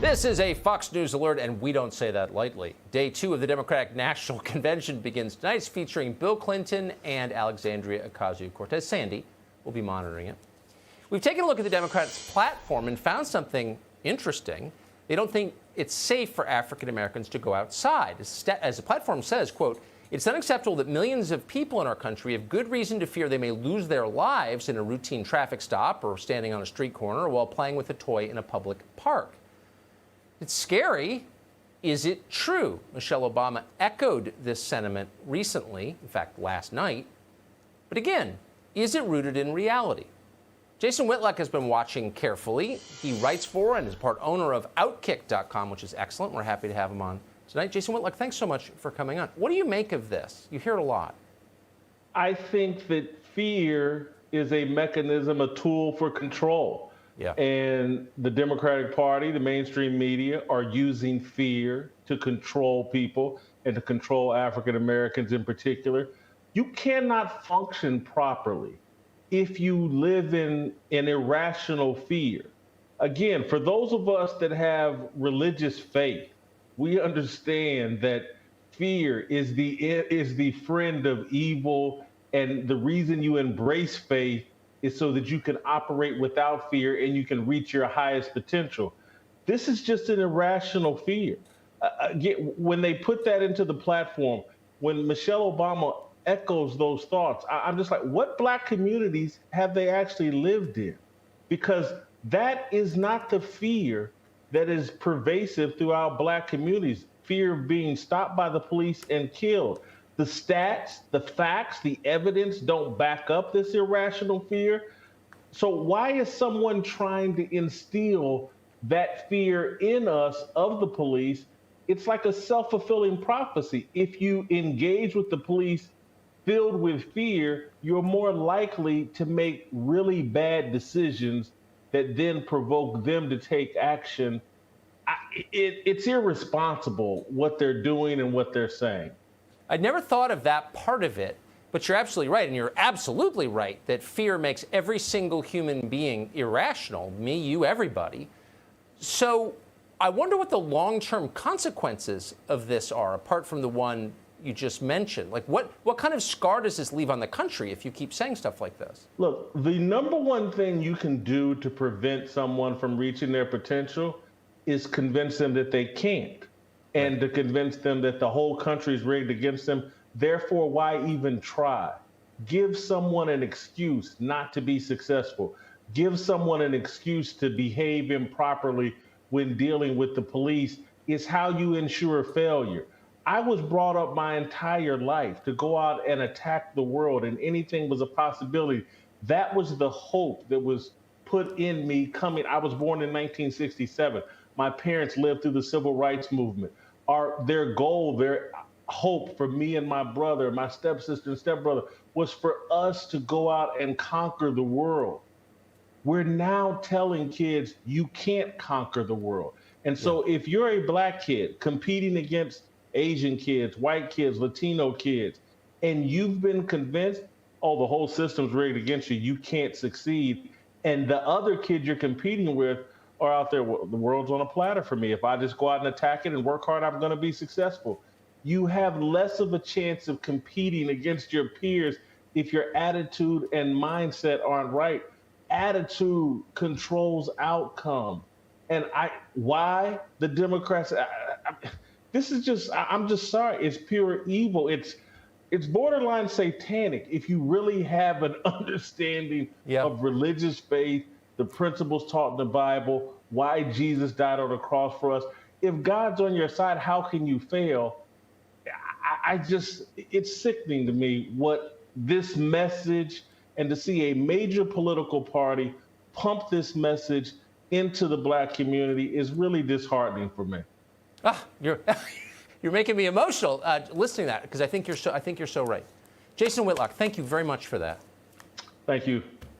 This is a Fox News alert, and we don't say that lightly. Day 2 of the Democratic National Convention begins tonight. It's featuring Bill Clinton and Alexandria Ocasio-Cortez. Sandy will be monitoring it. We've taken a look at the Democrats' platform and found something interesting. They don't think it's safe for African Americans to go outside. As the platform says, quote, "It's unacceptable that millions of people in our country have good reason to fear they may lose their lives in a routine traffic stop or standing on a street corner or while playing with a toy in a public park." It's scary. Is it true? Michelle Obama echoed this sentiment recently, in fact, last night. But again, is it rooted in reality? Jason Whitlock has been watching carefully. He writes for and is part owner of Outkick.com, which is excellent. We're happy to have him on tonight. Jason Whitlock, thanks so much for coming on. What do you make of this? You hear it a lot. I think that fear is a mechanism, a tool for control. Yeah. And the Democratic Party, the mainstream media, are using fear to control people and to control African Americans in particular. You cannot function properly if you live in an irrational fear. Again, for those of us that have religious faith, we understand that fear is the friend of evil, and the reason you embrace faith is so that you can operate without fear and you can reach your highest potential. This is just an irrational fear. When they put that into the platform, when Michelle Obama echoes those thoughts, I'm just like, what Black communities have they actually lived in? Because that is not the fear that is pervasive throughout Black communities. Fear of being stopped by the police and killed. The stats, the facts, the evidence don't back up this irrational fear. So why is someone trying to instill that fear in us of the police? It's like a self-fulfilling prophecy. If you engage with the police filled with fear, you're more likely to make really bad decisions that then provoke them to take action. It's irresponsible what they're doing and what they're saying. I'd never thought of that part of it, but you're absolutely right, and you're absolutely right that fear makes every single human being irrational, me, you, everybody. So I wonder what the long-term consequences of this are, apart from the one you just mentioned. Like, what kind of scar does this leave on the country if you keep saying stuff like this? Look, the number one thing you can do to prevent someone from reaching their potential is convince them that they can't, and to convince them that the whole country is rigged against them. Therefore, why even try? Give someone an excuse not to be successful. Give someone an excuse to behave improperly when dealing with the police is how you ensure failure. I was brought up my entire life to go out and attack the world, and anything was a possibility. That was the hope that was put in me coming. I was born in 1967. My parents lived through the civil rights movement. Their goal, their hope for me and my brother, my stepsister and stepbrother, was for us to go out and conquer the world. We're now telling kids you can't conquer the world. And so if you're a Black kid competing against Asian kids, white kids, Latino kids, and you've been convinced, oh, the whole system's rigged against you, you can't succeed, and the other kids you're competing with are out there, well, the world's on a platter for me. If I just go out and attack it and work hard, I'm going to be successful. You have less of a chance of competing against your peers if your attitude and mindset aren't right. Attitude controls outcome. And why the Democrats, this is just, I'm just sorry, it's pure evil. It's borderline satanic if you really have an understanding of religious faith, the principles taught in the Bible, why Jesus died on the cross for us. If God's on your side, how can you fail? It's sickening to me what this message, and to see a major political party pump this message into the Black community is really disheartening for me. You're making me emotional listening to that, because I think you're so right. Jason Whitlock, thank you very much for that. Thank you.